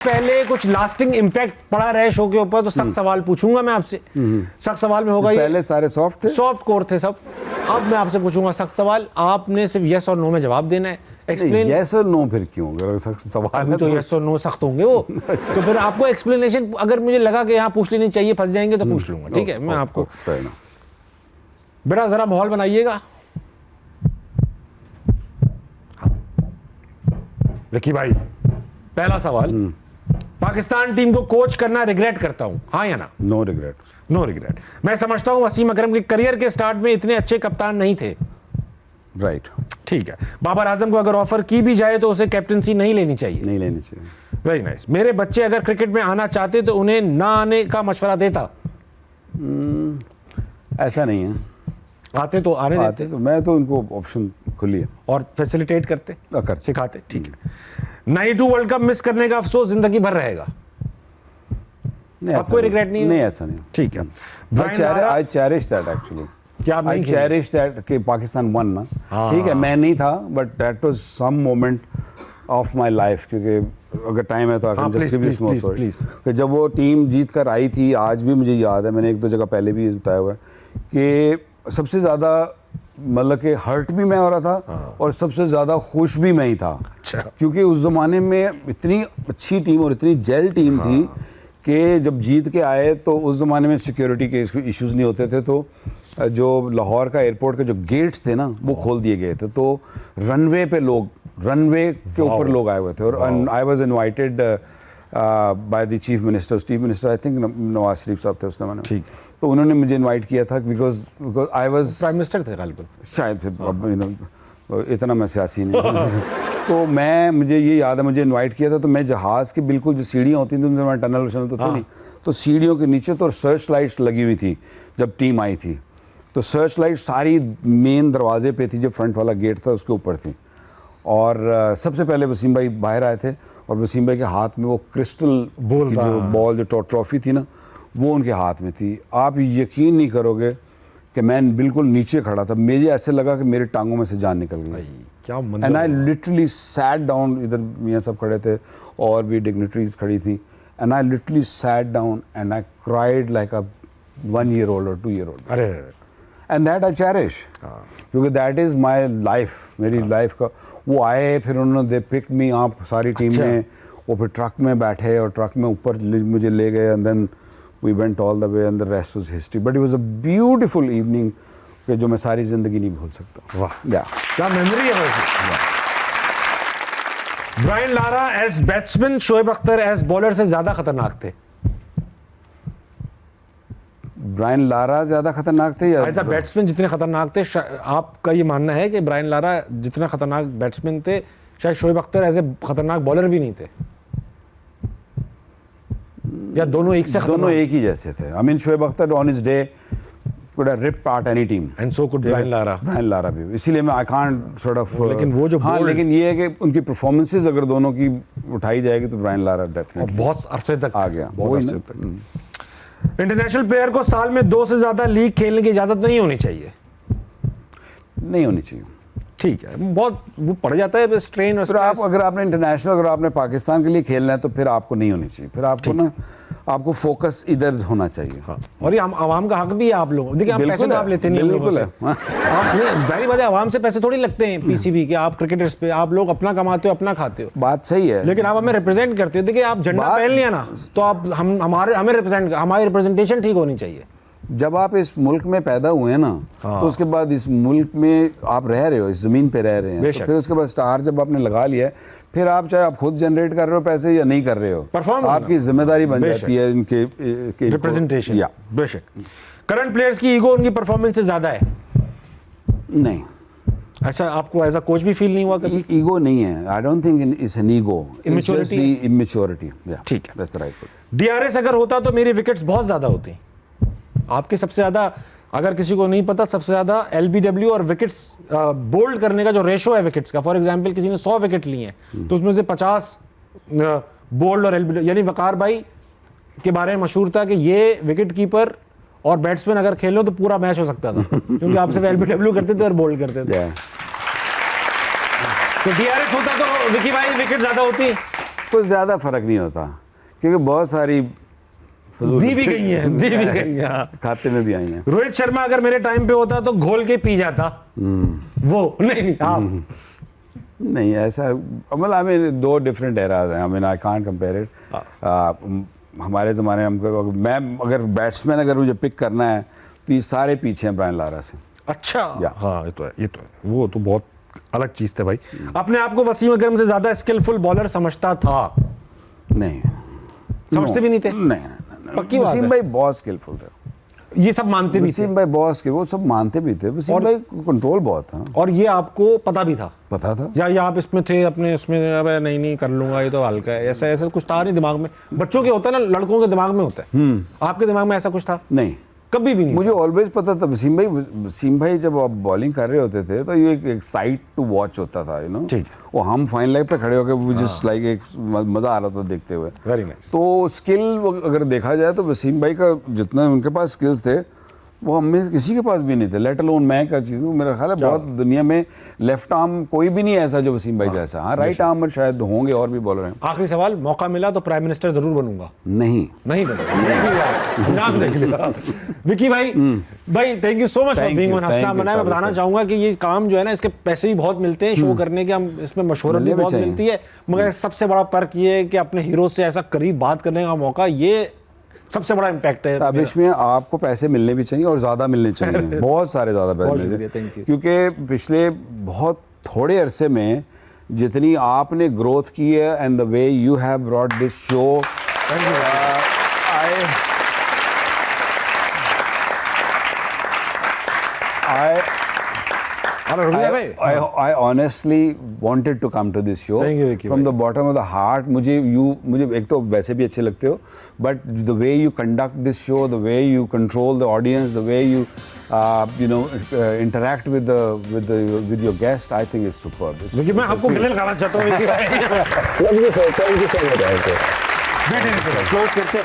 पहले कुछ lasting impact पड़ा रहे शो के ऊपर, तो सख्त सवाल पूछूंगा मैं आपसे। सख्त सवाल में होगा, पहले सारे सॉफ्ट थे, सॉफ्ट कोर थे सब। अब मैं आपसे पूछूंगा सख्त सवाल, आपने सिर्फ यस और नो में जवाब देना है। एक्सप्लेन। यस और नो फिर क्यों? अगर सख्त सवाल है तो यस और नो सख्त होंगे वो। तो फिर आपको एक्सप्लेनेशन अगर मुझे लगा कि यहाँ पूछ लेनी चाहिए, फंस जाएंगे तो पूछ लूंगा, ठीक है? मैं आपको बेटा जरा माहौल बनाइएगा। विकी भाई, पहला सवाल, पाकिस्तान टीम को कोच करना रिग्रेट करता हूं, हाँ या ना? No regret. No regret. मैं समझता हूं वसीम अकरम के करियर के स्टार्ट में इतने अच्छे कप्तान नहीं थे। राइट। ठीक है। बाबर आजम को अगर ऑफर की भी जाए तो उसे कैप्टनसी नहीं लेनी चाहिए। नहीं लेनी चाहिए। Very nice. मेरे बच्चे अगर क्रिकेट में आना चाहते तो उन्हें ना आने का मशवरा देता? ऐसा नहीं है। आते तो आने देते, तो मैं तो उनको ऑप्शन खुली है और फैसिलिटेट करते, करते सिखाते। ठीक है। 92 वर्ल्ड कप मिस करने का अफसोस जिंदगी भर रहेगा? आपको रिग्रेट नहीं? नहीं, ऐसा नहीं। ठीक है। I cherish that actually. क्या आप नहीं? आई चेरिश दैट कि पाकिस्तान वन ना। ठीक है, मैं नहीं था, but that was some moment of my life. क्योंकि अगर टाइम है तो प्लीज, कि जब वो टीम जीत कर आई थी, आज भी मुझे याद है, मैंने एक दो जगह पहले भी बताया हुआ है कि सबसे ज़्यादा मतलब कि हर्ट भी मैं हो रहा था और सबसे ज़्यादा खुश भी मैं ही था। अच्छा। क्योंकि उस ज़माने में इतनी अच्छी टीम और इतनी जेल टीम थी कि जब जीत के आए तो उस ज़माने में सिक्योरिटी के इश्यूज़ नहीं होते थे, तो जो लाहौर का एयरपोर्ट के जो गेट्स थे ना वो खोल दिए गए थे, तो रनवे के ऊपर लोग आए हुए थे। और I was invited by the chief minister I think Nawaz Sharif sahab थे उस ज़माने में। ठीक। तो उन्होंने मुझे इनवाइट किया था because I was prime minister थे गालिबन शायद, फिर इतना मैं सियासी नहीं तो मुझे ये याद है, मुझे इनवाइट किया था, तो मैं जहाज़ की बिल्कुल जो सीढ़ियाँ होती थी उनमें टनल तो थे नहीं, तो सीढ़ियों के नीचे तो सर्च लाइट्स लगी हुई थी जब टीम आई थी, तो सर्च लाइट सारी मेन दरवाजे पे थी, जो फ्रंट वाला गेट था उसके ऊपर थी। और सबसे पहले वसीम भाई बाहर आए थे और वसीम भाई के हाथ में वो क्रिस्टल बॉल जो ट्रॉफी थी ना, वो उनके हाथ में थी। आप यकीन नहीं करोगे कि मैं बिल्कुल नीचे खड़ा था, मुझे ऐसे लगा कि मेरी टांगों में से जान निकल गई। क्या मंजर। And I literally sat down, इधर मियाँ सब खड़े थे और भी डिग्निटरीज खड़ी थी, and I literally sat down and I cried like a 1 year old और 2 year old। अरे एंड दैट आई चेरिश, क्योंकि दैट इज़ माई लाइफ, मेरी लाइफ का। वो आए, फिर उन्होंने दे पिक मी आप सारी टीम ने, वो फिर ट्रक में बैठे और ट्रक में ऊपर मुझे ले गए, and then we went all the way and the rest was history, but it was a beautiful evening कि जो मैं सारी जिंदगी नहीं भूल सकता। वाह, क्या मेमोरी है वैसे। Brian Lara as batsman, Shoaib Akhtar as bowler से ज्यादा खतरनाक थे? ब्रायन लारा ज्यादा खतरनाक थे या एज अ बैट्समैन जितने खतरनाक थे, आपका ये मानना है कि ब्रायन लारा जितना खतरनाक बैट्समैन थे, शायद शोएब अख्तर एज ए खतरनाक बॉलर भी नहीं थे, या दोनों एक से? दोनों एक ही जैसे थे। I mean Shoaib Akhtar on his day could have ripped apart any team and so could Brian Lara भी, इसीलिए मैं आई कांट sort of लेकिन वो जो लेकिन ये है कि उनकी परफॉर्मेंसेस अगर दोनों की उठाई जाएगी तो ब्रायन लारा डेफिनेटली बहुत अरसे तक आ गया। बहुत अरसे तक। इंटरनेशनल प्लेयर को साल में 2 से ज्यादा लीग खेलने की इजाजत नहीं होनी चाहिए? नहीं होनी चाहिए। ठीक है, बहुत वो पड़ जाता है स्ट्रेन और आप अगर आपने इंटरनेशनल, अगर आपने पाकिस्तान के लिए खेलना है तो फिर आपको नहीं होनी चाहिए, फिर आपको ना आपको फोकस इधर होना चाहिए। हाँ। और ये आवाम का हक भी है आप लोगों। देखिए, आप पैसे तो आप लेते नहीं, बिल्कुल है। आप जाहिर बात है, आवाम से पैसे थोड़ी लगते हैं पीसीबी के, आप क्रिकेटर्स पे आप लोग अपना कमाते हो, अपना खाते हो, बात सही है, लेकिन आप हमें रिप्रेजेंट करते हो। देखिए, आप झंडा पहन लिया ना तो आप हमें रिप्रेजेंट, हमारी रिप्रेजेंटेशन ठीक होनी चाहिए। जब आप इस मुल्क में पैदा हुए ना, तो उसके बाद इस मुल्क में आप रह रहे हो, इस ज़मीन पे रह रहे हैं, तो फिर उसके बाद स्टार जब आपने लगा लिया है, फिर आप चाहे आप खुद जनरेट कर रहे हो पैसे या नहीं कर रहे हो, परफॉर्म आपकी जिम्मेदारी बन जाती है इनके रिप्रेजेंटेशन। या बेशक करंट प्लेयर्स की ईगो उनकी परफॉर्मेंस से ज्यादा है? नहीं। ऐसा आपको एज अ कोच भी फील नहीं हुआ कभी? ईगो नहीं है, I don't think it's an ego, immaturity. ठीक है, that's the right word. DRS अगर होता तो मेरी विकेट्स बहुत ज्यादा होती। आपके सबसे ज्यादा, अगर किसी को नहीं पता, सबसे ज्यादा एलबीडब्ल्यू और विकेट्स बोल्ड करने का जो रेशो है विकेट्स का, फॉर एग्जांपल किसी ने 100 विकेट लिए हैं तो उसमें से 50 बोल्ड और एलबीडब्ल्यू, यानी वकार भाई के बारे में मशहूर था कि ये विकेट कीपर और बैट्समैन अगर खेलो तो पूरा मैच हो सकता था क्योंकि आप सिर्फ एलबीडब्ल्यू करते थे और बोल्ड करते थे। तो डीआरएस होता तो विकी भाई विकेट ज्यादा होती? कुछ ज़्यादा फर्क नहीं होता, क्योंकि बहुत सारी दी भी गई है, दी भी गई है। हाँ। खाते में भी आई हैं। रोहित शर्मा अगर मेरे टाइम पे होता तो घोल के पी जाता, वो नहीं आप। नहीं ऐसा, मतलब आई मीन दो डिफरेंट एराज हैं, I mean I can't compare it. हमारे ज़माने में हमको, मैं अगर बैट्समैन अगर मुझे पिक करना है तो ये सारे पीछे हैं ब्रायन लारा से। अच्छा, या। हाँ ये तो है, ये तो है, वो तो बहुत अलग चीज थे भाई। अपने आप को वसीम अकरम से ज्यादा स्किलफुल बॉलर समझता था? नहीं, समझते भी नहीं थे? नहीं, पक्की बात वसीम है। भाई बहुत स्किलफुल थे, ये सब मानते भी थे, वसीम भाई बहुत स्किल, वो सब मानते भी थे, वसीम भाई कंट्रोल बहुत था, और ये आपको पता भी था? पता था। या ये आप इसमें थे अपने इसमें, अबे नहीं कर लूंगा, ये तो हल्का है, ऐसा ऐसा कुछ था नहीं दिमाग में? बच्चों के होता है ना, लड़कों के दिमाग में होता है, आपके दिमाग में ऐसा कुछ था? नहीं, कभी भी नहीं? मुझे ऑलवेज पता था वसीम भाई जब आप बॉलिंग कर रहे होते थे तो ये एक साइट टू वॉच होता था, यू नो। ठीक। वो हम फाइन लाइन पे खड़े होकर जस्ट लाइक एक मजा आ रहा था देखते हुए। Very nice. तो स्किल अगर देखा जाए तो वसीम भाई का जितना उनके पास स्किल्स थे वो हमें किसी के पास भी नहीं थे, लेट अलोन मैं क्या चीज़ हूँ, मेरा ख्याल है बहुत दुनिया में लेफ्ट आर्म कोई भी नहीं है ऐसा जो वसीम भाई जैसा। हाँ, राइट आर्म में शायद होंगे और भी बॉलर हैं। आखिरी सवाल, मौका मिला तो प्राइम मिनिस्टर जरूर बनूंगा? नहीं बनेगा, नाम देख लिया। विकी भाई, भाई thank you so much for being on हंसना बनाए। मैं बताना चाहूंगा कि ये काम जो है ना, इसके पैसे भी बहुत मिलते हैं शो करने के, हम इसमें मशहूरत भी बहुत मिलती है, मगर सबसे बड़ा पर्क ये है कि अपने हीरो से ऐसा करीब बात करने का मौका, ये सबसे बड़ा इम्पैक्ट है। अब इसमें आपको पैसे मिलने भी चाहिए और ज़्यादा मिलने चाहिए, बहुत सारे ज़्यादा पैसे मिलने शुक्रिया, चाहिए, thank you। क्योंकि पिछले बहुत थोड़े अरसे में जितनी आपने ग्रोथ की है and the way you have brought this show, I honestly wanted to come to this show. Thank you, Vicky from bhai. the bottom of the heart. मुझे एक तो वैसे भी अच्छे लगते हो, but the way you conduct this show, the way you control the audience, the way you interact with your guest, I think is superb. Vicky, मैं आपको गले लगाना चाहता हूँ विकी भाई। Thank you so much. Close करते हैं।